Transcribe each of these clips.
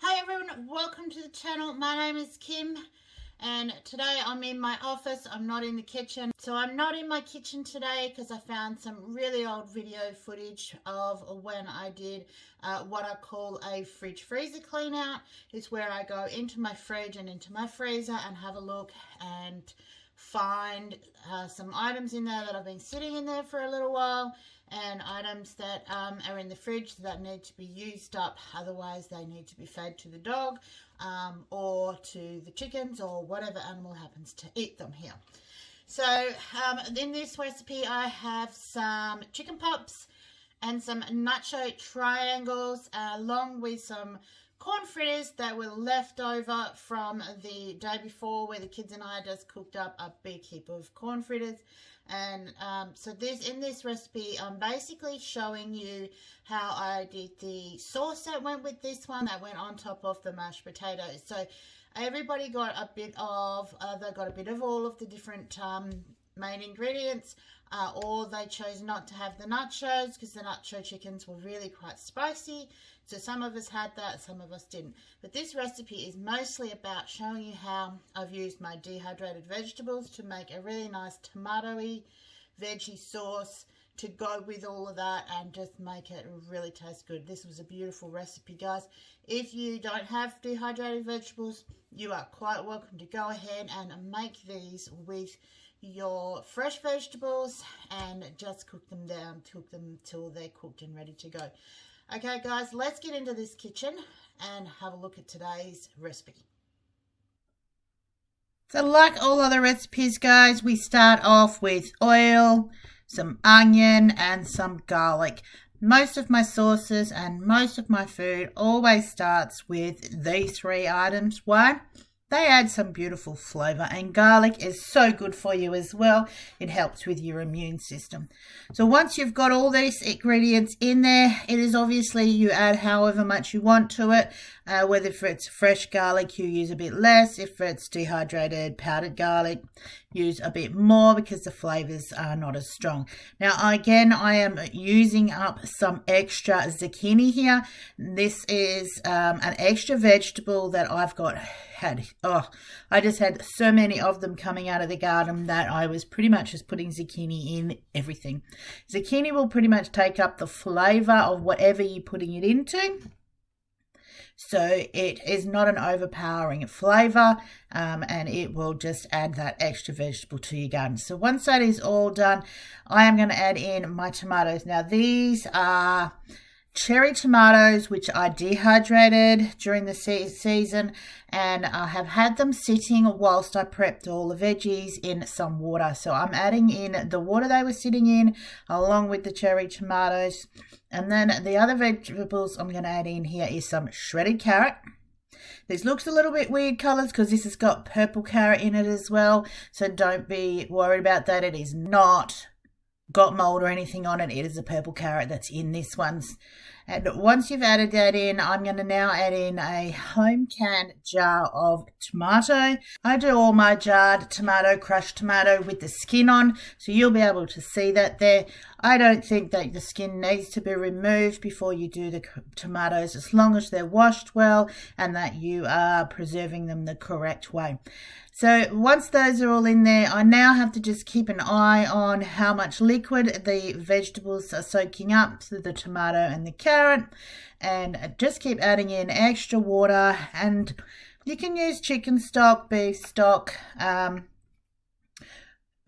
Hi everyone, welcome to the channel. My name is Kim and today I'm in my office. I'm not in the kitchen. So I'm not in my kitchen today because I found some really old video footage of when I did what I call a fridge freezer clean out. It's where I go into my fridge and into my freezer and have a look and find some items in there that have been sitting in there for a little while, and items that are in the fridge that need to be used up, otherwise they need to be fed to the dog or to the chickens or whatever animal happens to eat them here. So in this recipe I have some chicken pops and some nacho triangles along with some corn fritters that were left over from the day before, where the kids and I just cooked up a big heap of corn fritters. And so in this recipe I'm basically showing you how I did the sauce that went with this one, that went on top of the mashed potatoes. So everybody got a bit of they got a bit of all of the different main ingredients, or they chose not to have the nachos because the nacho chickens were really quite spicy. So some of us had that, some of us didn't. But this recipe is mostly about showing you how I've used my dehydrated vegetables to make a really nice tomatoey veggie sauce to go with all of that and just make it really taste good. This was a beautiful recipe, guys. If you don't have dehydrated vegetables, you are quite welcome to go ahead and make these with your fresh vegetables and just cook them down, cook them till they're cooked and ready to go. Okay guys, let's get into this kitchen and have a look at today's recipe. So like all other recipes, guys, we start off with oil, some onion and some garlic. Most of my sauces and most of my food always starts with these three items. Why? They add some beautiful flavour, and garlic is so good for you as well. It helps with your immune system. So once you've got all these ingredients in there, it is obviously you add however much you want to it. Whether if it's fresh garlic, you use a bit less. If it's dehydrated powdered garlic, use a bit more because the flavours are not as strong. Now again, I am using up some extra zucchini here. This is an extra vegetable that I've got I just had so many of them coming out of the garden that I was pretty much just putting zucchini in everything. Zucchini will pretty much take up the flavour of whatever you're putting it into. So it is not an overpowering flavour, and it will just add that extra vegetable to your garden. So once that is all done, I am going to add in my tomatoes. Now these are cherry tomatoes which I dehydrated during the season, and I have had them sitting whilst I prepped all the veggies in some water. So I'm adding in the water they were sitting in along with the cherry tomatoes. And then the other vegetables I'm going to add in here is some shredded carrot. This looks a little bit weird colours because this has got purple carrot in it as well. So don't be worried about that. It is not got mold or anything on it. It is a purple carrot that's in this one. And once you've added that in, I'm going to now add in a home canned jar of tomato. I do all my jarred tomato, crushed tomato with the skin on, so you'll be able to see that there. I don't think that the skin needs to be removed before you do the tomatoes, as long as they're washed well and that you are preserving them the correct way. So once those are all in there, I now have to just keep an eye on how much liquid the vegetables are soaking up, so the tomato and the carrot, and just keep adding in extra water. And you can use chicken stock, beef stock,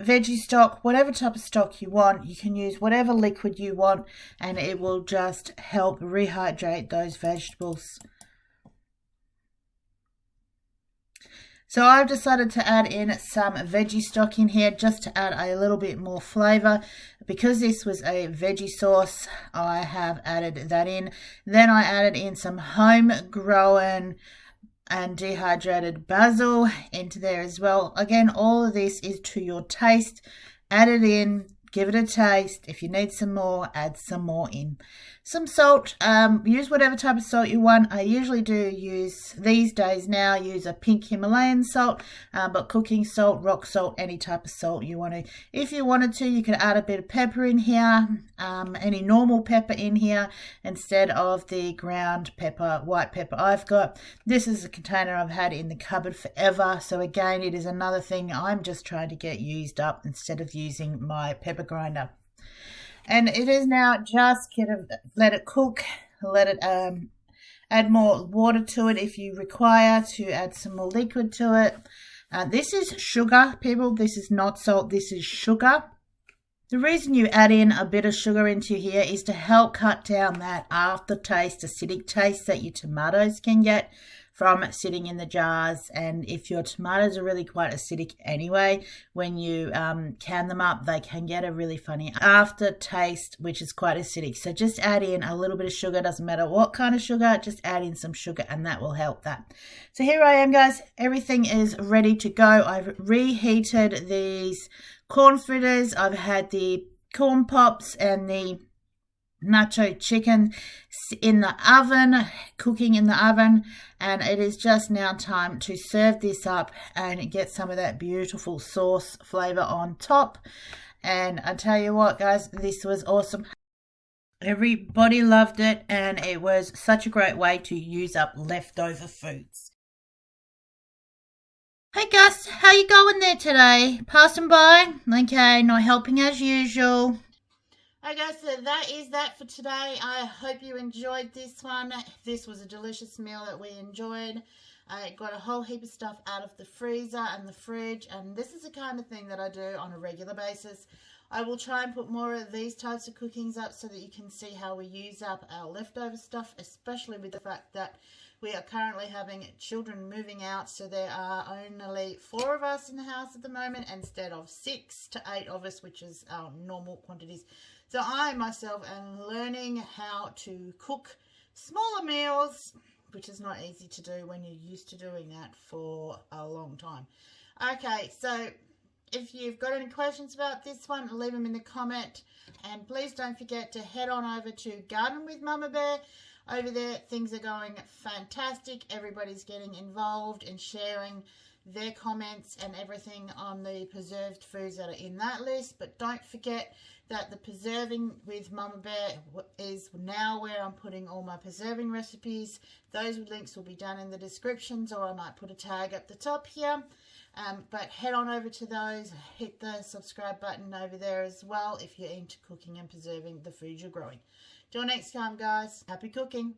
veggie stock, whatever type of stock you want. You can use whatever liquid you want, and it will just help rehydrate those vegetables. So I've decided to add in some veggie stock in here just to add a little bit more flavour. Because this was a veggie sauce, I have added that in. Then I added in some homegrown and dehydrated basil into there as well. Again, all of this is to your taste. Add it in, give it a taste. If you need some more, add some more in. Some salt, use whatever type of salt you want. I usually do use, these days now, use a pink Himalayan salt, but cooking salt, rock salt, any type of salt you want to. If you wanted to, you could add a bit of pepper in here, any normal pepper in here instead of the ground pepper, white pepper I've got. This is a container I've had in the cupboard forever, so again, it is another thing I'm just trying to get used up instead of using my pepper grinder. And it is now just let it cook, let it add more water to it if you require to add some more liquid to it. This is sugar, people. This is not salt. This is sugar. The reason you add in a bit of sugar into here is to help cut down that aftertaste, acidic taste that your tomatoes can get from sitting in the jars. And if your tomatoes are really quite acidic anyway, when you can them up, they can get a really funny aftertaste, which is quite acidic. So just add in a little bit of sugar. Doesn't matter what kind of sugar, just add in some sugar and that will help that. So here I am, guys. Everything is ready to go. I've reheated these corn fritters. I've had the corn pops and the nacho chicken in the oven, cooking in the oven, and it is just now time to serve this up and get some of that beautiful sauce flavor on top. And I tell you what, guys, this was awesome. Everybody loved it, and it was such a great way to use up leftover foods. Hey Gus, how you going there today? Passing by? Okay, not helping as usual. Okay, so that is that for today. I hope you enjoyed this one. This was a delicious meal that we enjoyed. I got a whole heap of stuff out of the freezer and the fridge, and this is the kind of thing that I do on a regular basis. I will try and put more of these types of cookings up so that you can see how we use up our leftover stuff, especially with the fact that we are currently having children moving out, so there are only 4 of us in the house at the moment instead of 6 to 8 of us, which is our normal quantities. So I myself am learning how to cook smaller meals, which is not easy to do when you're used to doing that for a long time. Okay, so if you've got any questions about this one, leave them in the comment. And please don't forget to head on over to Garden with Mumma Bear. Over there, things are going fantastic. Everybody's getting involved and sharing their comments and everything on the preserved foods that are in that list. But don't forget that the Preserving with Mumma Bear is now where I'm putting all my preserving recipes. Those links will be down in the descriptions, or I might put a tag up the top here. But head on over to those, hit the subscribe button over there as well if you're into cooking and preserving the food you're growing. Till next time, guys, happy cooking.